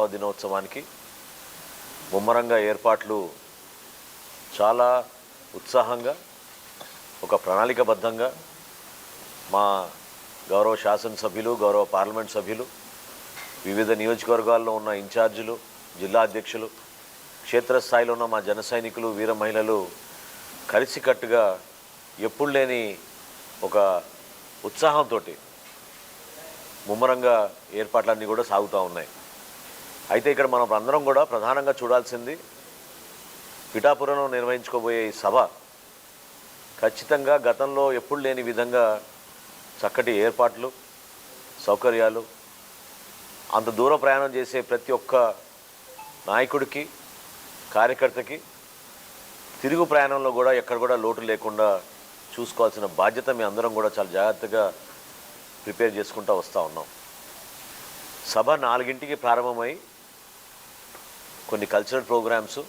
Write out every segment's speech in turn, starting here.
ఆవిర్భావ దినోత్సవానికి ముమ్మరంగా ఏర్పాట్లు చాలా ఉత్సాహంగా ఒక ప్రణాళికబద్ధంగా మా గౌరవ శాసనసభ్యులు, గౌరవ పార్లమెంట్ సభ్యులు, వివిధ నియోజకవర్గాల్లో ఉన్న ఇన్ఛార్జీలు, జిల్లా అధ్యక్షులు, క్షేత్రస్థాయిలో ఉన్న మా జన సైనికులు, వీర మహిళలు కలిసికట్టుగా ఎప్పుడు లేని ఒక ఉత్సాహంతో ముమ్మరంగా ఏర్పాట్లన్నీ కూడా సాగుతూ ఉన్నాయి. అయితే ఇక్కడ మనం అందరం కూడా ప్రధానంగా చూడాల్సింది పిఠాపురంలో నిర్వహించుకోబోయే ఈ సభ ఖచ్చితంగా గతంలో ఎప్పుడు లేని విధంగా చక్కటి ఏర్పాట్లు, సౌకర్యాలు, అంత దూర ప్రయాణం చేసే ప్రతి ఒక్క నాయకుడికి, కార్యకర్తకి తిరుగు ప్రయాణంలో కూడా ఎక్కడ కూడా లోటు లేకుండా చూసుకోవాల్సిన బాధ్యత మీ అందరం కూడా చాలా జాగ్రత్తగా ప్రిపేర్ చేసుకుంటూ వస్తూ ఉన్నాం. సభ 4ంటికి ప్రారంభమై కొన్ని కల్చరల్ ప్రోగ్రామ్స్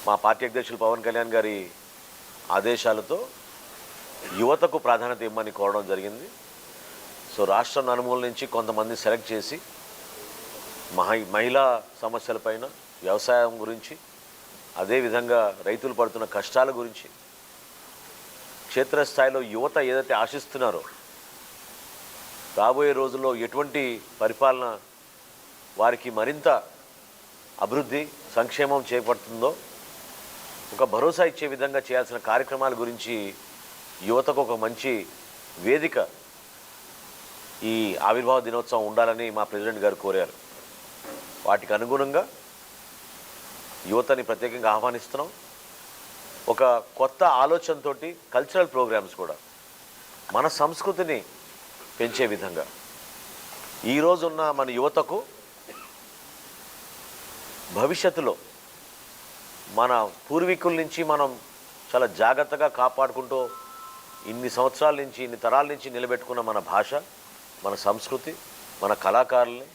మా పార్టీ అధ్యక్షులు పవన్ కళ్యాణ్ గారి ఆదేశాలతో యువతకు ప్రాధాన్యత ఇవ్వమని కోరడం జరిగింది. సో రాష్ట్రం నలుమూల నుంచి కొంతమంది సెలెక్ట్ చేసి మహిళా సమస్యలపైన, వ్యవసాయం గురించి, అదేవిధంగా రైతులు పడుతున్న కష్టాల గురించి, క్షేత్రస్థాయిలో యువత ఏదైతే ఆశిస్తున్నారో రాబోయే రోజుల్లో ఎటువంటి పరిపాలన వారికి మరింత అభివృద్ధి, సంక్షేమం చేపడుతుందో ఒక భరోసా ఇచ్చే విధంగా చేయాల్సిన కార్యక్రమాల గురించి యువతకు ఒక మంచి వేదిక ఈ ఆవిర్భావ దినోత్సవం ఉండాలని మా ప్రెసిడెంట్ గారు కోరారు. వాటికి అనుగుణంగా యువతని ప్రత్యేకంగా ఆహ్వానిస్తున్నాం. ఒక కొత్త ఆలోచనతో కల్చరల్ ప్రోగ్రామ్స్ కూడా మన సంస్కృతిని పెంచే విధంగా ఈరోజున్న మన యువతకు భవిష్యత్తులో మన పూర్వీకుల నుంచి మనం చాలా జాగ్రత్తగా కాపాడుకుంటూ ఇన్ని సంవత్సరాల నుంచి, ఇన్ని తరాల నుంచి నిలబెట్టుకున్న మన భాష, మన సంస్కృతి, మన కళాకారుల్ని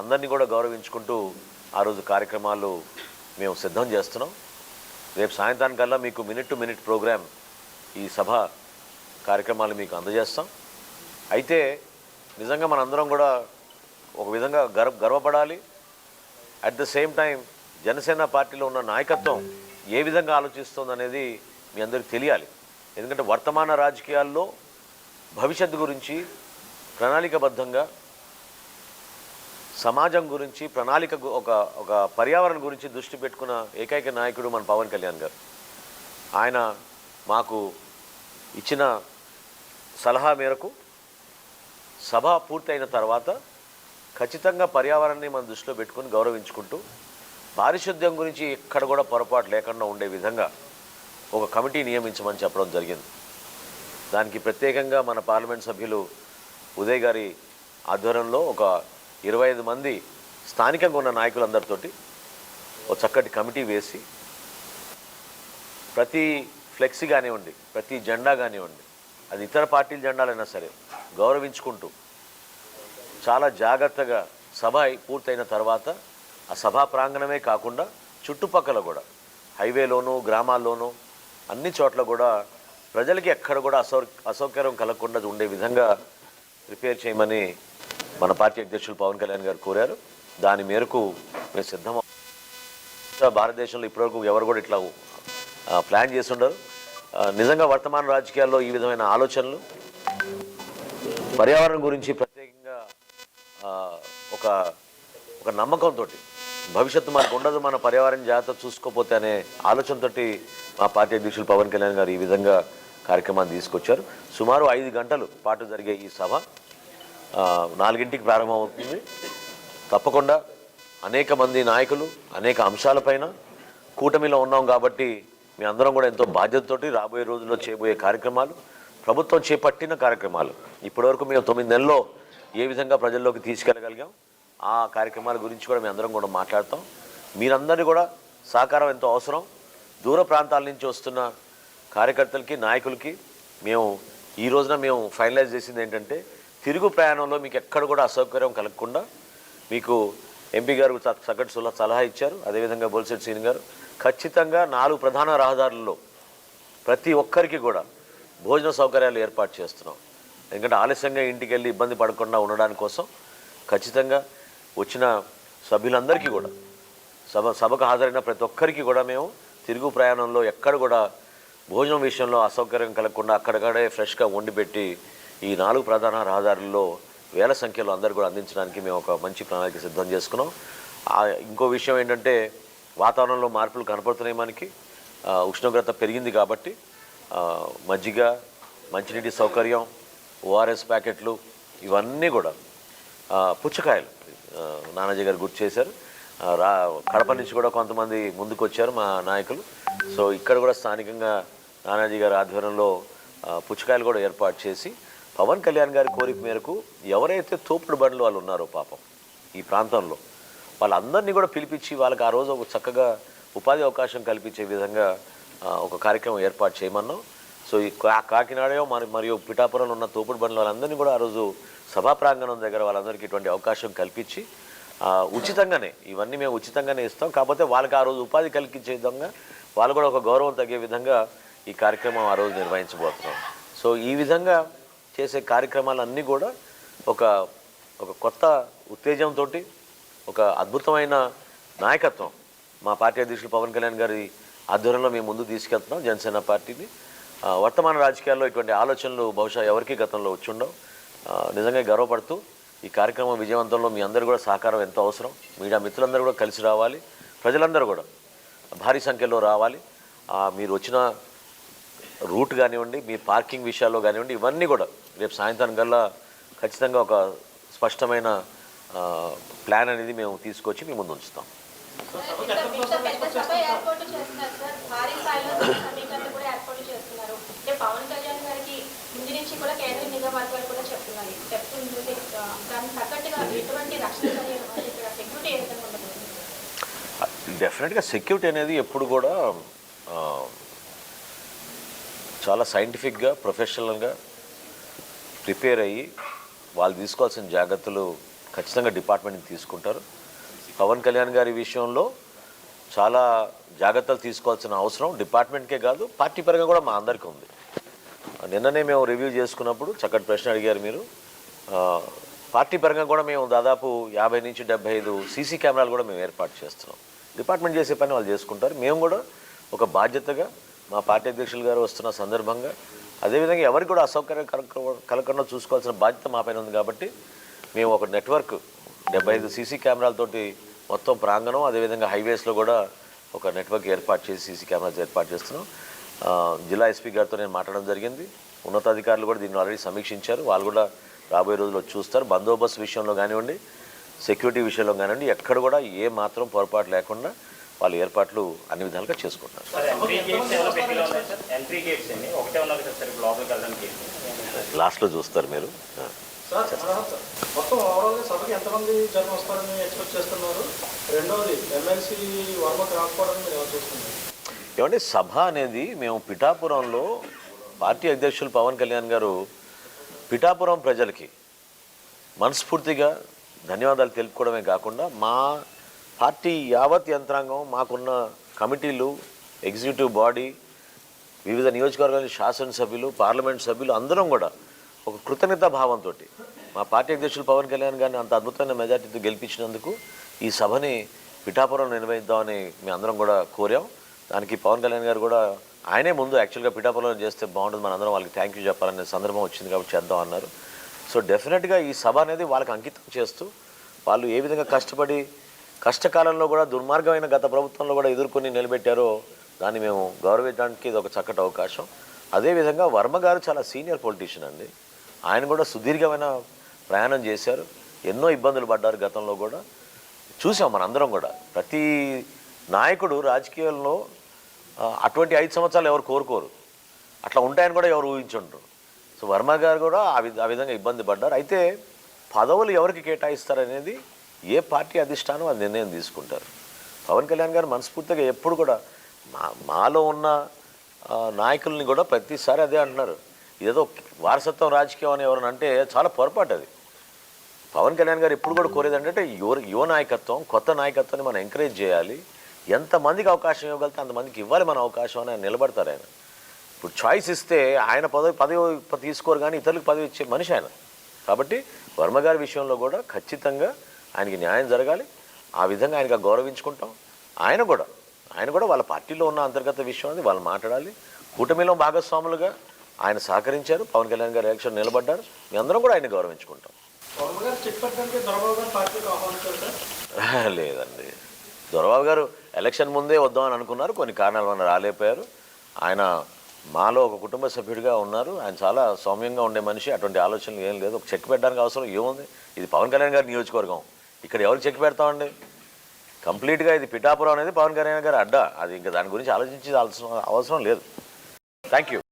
అందరినీ కూడా గౌరవించుకుంటూ ఆ రోజు కార్యక్రమాలు మేము సిద్ధం చేస్తున్నాం. రేపు సాయంత్రానికల్లా మీకు మినిట్ టు మినిట్ ప్రోగ్రామ్ ఈ సభ కార్యక్రమాలు మీకు అందజేస్తాం. అయితే నిజంగా మనందరం కూడా ఒక విధంగా గర్వపడాలి. At the same time Janasena పార్టీలో ఉన్న నాయకత్వం ఏ విధంగా ఆలోచిస్తుందనేది మీ అందరికీ తెలియాలి. ఎందుకంటే వర్తమాన రాజకీయాల్లో భవిష్యత్తు గురించి ప్రణాళికబద్ధంగా, సమాజం గురించి ప్రణాళిక, ఒక పర్యావరణం గురించి దృష్టి పెట్టుకున్న ఏకైక నాయకుడు మన పవన్ కళ్యాణ్ గారు. ఆయన మాకు ఇచ్చిన సలహా మేరకు సభ పూర్తయిన తర్వాత ఖచ్చితంగా పర్యావరణాన్ని మనం దృష్టిలో పెట్టుకుని గౌరవించుకుంటూ పారిశుద్ధ్యం గురించి ఎక్కడ కూడా పొరపాటు లేకుండా ఉండే విధంగా ఒక కమిటీ నియమించమని చెప్పడం జరిగింది. దానికి ప్రత్యేకంగా మన పార్లమెంట్ సభ్యులు ఉదయ్ గారి ఆధ్వర్యంలో ఒక 25 మంది స్థానికంగా ఉన్న నాయకులందరితోటి ఒక చక్కటి కమిటీ వేసి ప్రతి ఫ్లెక్సీ కానివ్వండి, ప్రతి జెండా కానివ్వండి, అది ఇతర పార్టీల జెండాలైనా సరే గౌరవించుకుంటూ చాలా జాగ్రత్తగా సభ పూర్తయిన తర్వాత ఆ సభా ప్రాంగణమే కాకుండా చుట్టుపక్కల కూడా హైవేలోనూ, గ్రామాల్లోనూ, అన్ని చోట్ల కూడా ప్రజలకి ఎక్కడ కూడా అసౌకర్యం కలగకుండా ఉండే విధంగా ప్రిపేర్ చేయమని మన పార్టీ అధ్యక్షులు పవన్ కళ్యాణ్ గారు కోరారు. దాని మేరకు మేము సిద్ధం. భారతదేశంలో ఇప్పటివరకు ఎవరు కూడా ఇట్లా ప్లాన్ చేసి ఉండరు. నిజంగా వర్తమాన రాజకీయాల్లో ఈ విధమైన ఆలోచనలు పర్యావరణం గురించి ప్రత్యేకంగా ఒక నమ్మకంతో భవిష్యత్తు మనకు ఉండదు, మన పర్యావరణ జాగ్రత్త చూసుకోపోతే అనే ఆలోచనతో మా పార్టీ అధ్యక్షులు పవన్ కళ్యాణ్ గారు ఈ విధంగా కార్యక్రమాన్ని తీసుకొచ్చారు. సుమారు 5 గంటల పాటు జరిగే ఈ సభ 4ంటికి ప్రారంభమవుతుంది. తప్పకుండా అనేక మంది నాయకులు అనేక అంశాలపైన కూటమిలో ఉన్నాం కాబట్టి మీ అందరం కూడా ఎంతో బాధ్యతతోటి రాబోయే రోజుల్లో చేయబోయే కార్యక్రమాలు, ప్రభుత్వం చేపట్టిన కార్యక్రమాలు, ఇప్పటివరకు మేము 9 నెలల్లో ఏ విధంగా ప్రజల్లోకి తీసుకెళ్ళగలిగాం ఆ కార్యక్రమాల గురించి కూడా మీ అందరం కూడా మాట్లాడతాం. మీరందరినీ కూడా సహకారం ఎంతో అవసరం. దూర ప్రాంతాల నుంచి వస్తున్న కార్యకర్తలకి, నాయకులకి ఈ రోజున మేము ఫైనలైజ్ చేసింది ఏంటంటే తిరుగు ప్రయాణంలో మీకు ఎక్కడ కూడా అసౌకర్యం కలగకుండా మీకు ఎంపీ గారు చక్కటి సలహా ఇచ్చారు. అదేవిధంగా బొలిశెట్టి శ్రీని గారు ఖచ్చితంగా 4 ప్రధాన రహదారుల్లో ప్రతి ఒక్కరికి కూడా భోజన సౌకర్యాలు ఏర్పాటు చేస్తున్నాం. ఎందుకంటే ఆలస్యంగా ఇంటికి వెళ్ళి ఇబ్బంది పడకుండా ఉండడానికి కోసం ఖచ్చితంగా వచ్చిన సభ్యులందరికీ కూడా సభకు హాజరైన ప్రతి ఒక్కరికి కూడా మేము తిరుగు ప్రయాణంలో ఎక్కడ కూడా భోజనం విషయంలో అసౌకర్యం కలగకుండా అక్కడక్కడే ఫ్రెష్గా వండి పెట్టి ఈ 4 ప్రధాన రహదారుల్లో వేల సంఖ్యలో అందరూ కూడా అందించడానికి మేము ఒక మంచి ప్రణాళిక సిద్ధం చేసుకున్నాం. ఇంకో విషయం ఏంటంటే వాతావరణంలో మార్పులు కనపడుతున్నాయి. మనకి ఉష్ణోగ్రత పెరిగింది కాబట్టి మజ్జిగ, మంచినీటి సౌకర్యం, ఓఆర్ఎస్ ప్యాకెట్లు ఇవన్నీ కూడా పుచ్చకాయలు నానాజీ గారు గుర్తు చేశారు. కడప నుంచి కూడా కొంతమంది ముందుకు వచ్చారు మా నాయకులు. సో ఇక్కడ కూడా స్థానికంగా నానాజీ గారి ఆధ్వర్యంలో పుచ్చకాయలు కూడా ఏర్పాటు చేసి పవన్ కళ్యాణ్ గారి కోరిక మేరకు ఎవరైతే తోపుడు బండ్లు వాళ్ళు ఉన్నారో పాపం ఈ ప్రాంతంలో వాళ్ళందరినీ కూడా పిలిపించి వాళ్ళకి ఆ రోజు ఒక చక్కగా ఉపాధి అవకాశం కల్పించే విధంగా ఒక కార్యక్రమం ఏర్పాటు చేయమన్నాం. సో ఈ కాకినాడ మరియు పిఠాపురంలో ఉన్న తోపుడు బండ్ల వాళ్ళందరినీ కూడా ఆ రోజు సభా ప్రాంగణం దగ్గర వాళ్ళందరికీ ఇటువంటి అవకాశం కల్పించి ఉచితంగానే ఇవన్నీ మేము ఉచితంగానే ఇస్తాం. కాకపోతే వాళ్ళకి ఆ రోజు ఉపాధి కలిగించే విధంగా వాళ్ళు కూడా ఒక గౌరవం తగ్గే విధంగా ఈ కార్యక్రమం ఆ రోజు నిర్వహించబోతున్నాం. సో ఈ విధంగా చేసే కార్యక్రమాలన్నీ కూడా ఒక కొత్త ఉత్తేజంతో ఒక అద్భుతమైన నాయకత్వం మా పార్టీ అధ్యక్షులు పవన్ కళ్యాణ్ గారి ఆధ్వర్యంలో మేము ముందు తీసుకెళ్తున్నాం జనసేన పార్టీని. వర్తమాన రాజకీయాల్లో ఇటువంటి ఆలోచనలు బహుశా ఎవరికీ గతంలో వచ్చుండవు. నిజంగా గర్వపడుతూ ఈ కార్యక్రమం విజయవంతంలో మీ అందరూ కూడా సహకారం ఎంతో అవసరం. మీడియా మిత్రులందరూ కూడా కలిసి రావాలి, ప్రజలందరూ కూడా భారీ సంఖ్యలో రావాలి. మీరు వచ్చిన రూట్ కానివ్వండి, మీ పార్కింగ్ విషయాల్లో కానివ్వండి, ఇవన్నీ కూడా రేపు సాయంత్రం కల్లా ఖచ్చితంగా ఒక స్పష్టమైన ప్లాన్ అనేది మేము తీసుకొచ్చి మీ ముందు ఉంచుతాం. డెఫినెట్గా సెక్యూరిటీ అనేది ఎప్పుడు కూడా చాలా సైంటిఫిక్గా ప్రొఫెషనల్గా ప్రిపేర్ అయ్యి వాళ్ళు తీసుకోవాల్సిన జాగ్రత్తలు ఖచ్చితంగా డిపార్ట్మెంట్కి తీసుకుంటారు. పవన్ కళ్యాణ్ గారి విషయంలో చాలా జాగ్రత్తలు తీసుకోవాల్సిన అవసరం డిపార్ట్మెంట్కే కాదు పార్టీ పరంగా కూడా మా అందరికీ ఉంది. నిన్ననే మేము రివ్యూ చేసుకున్నప్పుడు చక్కటి ప్రశ్న అడిగారు మీరు. పార్టీ పరంగా కూడా మేము దాదాపు 50 నుంచి 75 సీసీ కెమెరాలు కూడా మేము ఏర్పాటు చేస్తున్నాం. డిపార్ట్మెంట్ చేసే పని వాళ్ళు చేసుకుంటారు. మేము కూడా ఒక బాధ్యతగా మా పార్టీ అధ్యక్షులు గారు వస్తున్న సందర్భంగా అదేవిధంగా ఎవరికి కూడా అసౌకర్యం కలగకుండా చూసుకోవాల్సిన బాధ్యత మా పైన ఉంది. కాబట్టి మేము ఒక నెట్వర్క్ 75 సీసీ కెమెరాలతోటి మొత్తం ప్రాంగణం అదేవిధంగా హైవేస్లో కూడా ఒక నెట్వర్క్ ఏర్పాటు చేసి సీసీ కెమెరాస్ ఏర్పాటు చేస్తున్నాం. జిల్లా ఎస్పీ గారితో నేను మాట్లాడడం జరిగింది. ఉన్నతాధికారులు కూడా దీన్ని ఆల్రెడీ సమీక్షించారు. వాళ్ళు కూడా రాబోయే రోజుల్లో చూస్తారు. బందోబస్తు విషయంలో కానివ్వండి, సెక్యూరిటీ విషయంలో కానివ్వండి, ఎక్కడ కూడా ఏ మాత్రం పొరపాటు లేకుండా వాళ్ళు ఏర్పాట్లు అన్ని విధాలుగా చేసుకుంటారు. లాస్ట్లో చూస్తారు మీరు. మొత్తం ఓవరాల్గా సభకి ఎంతమంది జనం వస్తారని ఎక్స్పెక్ట్ చేస్తున్నారు? రెండవది ఎమ్మెల్సీ వర్మకు రాకపోవడం మీరు ఎవరు చూస్తున్నారు? ఏమంటే సభ అనేది మేము పిఠాపురంలో పార్టీ అధ్యక్షులు పవన్ కళ్యాణ్ గారు పిఠాపురం ప్రజలకి మనస్ఫూర్తిగా ధన్యవాదాలు తెలుపుకోవడమే కాకుండా మా పార్టీ యావత్ యంత్రాంగం, మాకున్న కమిటీలు, ఎగ్జిక్యూటివ్ బాడీ, వివిధ నియోజకవర్గాల శాసనసభ్యులు, పార్లమెంట్ సభ్యులు అందరం కూడా ఒక కృతజ్ఞతా భావంతో మా పార్టీ అధ్యక్షులు పవన్ కళ్యాణ్ గారిని అంత అద్భుతమైన మెజార్టీతో గెలిపించినందుకు ఈ సభని పిఠాపురం నిర్వహిద్దామని మేము అందరం కూడా కోరాం. దానికి పవన్ కళ్యాణ్ గారు కూడా ఆయనే ముందు యాక్చువల్గా పిఠాపురం చేస్తే బాగుంటుంది, మనందరం వాళ్ళకి థ్యాంక్ యూ చెప్పాలనే సందర్భం వచ్చింది కాబట్టి చేద్దాం అన్నారు. సో డెఫినెట్గా ఈ సభ అనేది వాళ్ళకి అంకితం చేస్తూ వాళ్ళు ఏ విధంగా కష్టపడి కష్టకాలంలో కూడా దుర్మార్గమైన గత ప్రభుత్వంలో కూడా ఎదుర్కొని నిలబెట్టారో దాన్ని మేము గౌరవించడానికి ఇది ఒక చక్కటి అవకాశం. అదేవిధంగా వర్మ గారు చాలా సీనియర్ పొలిటీషియన్ అండి. ఆయన కూడా సుదీర్ఘమైన ప్రయాణం చేశారు, ఎన్నో ఇబ్బందులు పడ్డారు. గతంలో కూడా చూసాం మనందరం కూడా. ప్రతి నాయకుడు రాజకీయాల్లో అటువంటి 5 సంవత్సరాలు ఎవరు కోరుకోరు, అట్లా ఉంటాయని కూడా ఎవరు ఊహించుంటారు. సో వర్మ గారు కూడా ఆ విధంగా ఇబ్బంది పడ్డారు. అయితే పదవులు ఎవరికి కేటాయిస్తారనేది ఏ పార్టీ అధిష్టానం అది నిర్ణయం తీసుకుంటారు. పవన్ కళ్యాణ్ గారు మనస్ఫూర్తిగా ఎప్పుడు కూడా మాలో ఉన్న నాయకుల్ని కూడా ప్రతిసారి అదే అంటున్నారు. ఏదో వారసత్వం రాజకీయం అని ఎవరైనా అంటే చాలా పొరపాటు అది. పవన్ కళ్యాణ్ గారు ఎప్పుడు కూడా కోరేది అంటే యువ నాయకత్వం, కొత్త నాయకత్వాన్ని మనం ఎంకరేజ్ చేయాలి. ఎంతమందికి అవకాశం ఇవ్వగలితే అంతమందికి ఇవ్వాలి మన అవకాశం అని ఆయన నిలబడతారు. ఆయన ఇప్పుడు చాయిస్ ఇస్తే ఆయన పదవి తీసుకోరు కానీ ఇతరులకు పదవి ఇచ్చే మనిషి ఆయన. కాబట్టి వర్మ గారి విషయంలో కూడా ఖచ్చితంగా ఆయనకి న్యాయం జరగాలి. ఆ విధంగా ఆయనకు గౌరవించుకుంటాం. ఆయన కూడా వాళ్ళ పార్టీలో ఉన్న అంతర్గత విషయం అది వాళ్ళు మాట్లాడాలి. కూటమిలో భాగస్వాములుగా ఆయన సహకరించారు. పవన్ కళ్యాణ్ గారు ఎలక్షన్ నిలబడ్డారు. మీ అందరం కూడా ఆయన గౌరవించుకుంటాం. వర్మ గారు చెక్ పెట్టడానికి దొరబాబు గారు పార్టీకి ఆహ్వానించారు సార్. లేదండి, దొరబాబు గారు ఎలక్షన్ ముందే వద్దామని అనుకున్నారు. కొన్ని కారణాల వల్ల రాలేకపోయారు. ఆయన మాలో ఒక కుటుంబ సభ్యుడిగా ఉన్నారు. ఆయన చాలా సౌమ్యంగా ఉండే మనిషి. అటువంటి ఆలోచనలు ఏం లేదు. ఒక చెక్ పెట్టడానికి అవసరం ఏముంది? ఇది పవన్ కళ్యాణ్ గారి నియోజకవర్గం. ఇక్కడ ఎవరికి చెక్ పెడతామండి? కంప్లీట్గా ఇది పిఠాపురం అనేది పవన్ కళ్యాణ్ గారి అడ్డా. అది ఇంకా దాని గురించి ఆలోచించాల్సిన అవసరం లేదు. Thank you.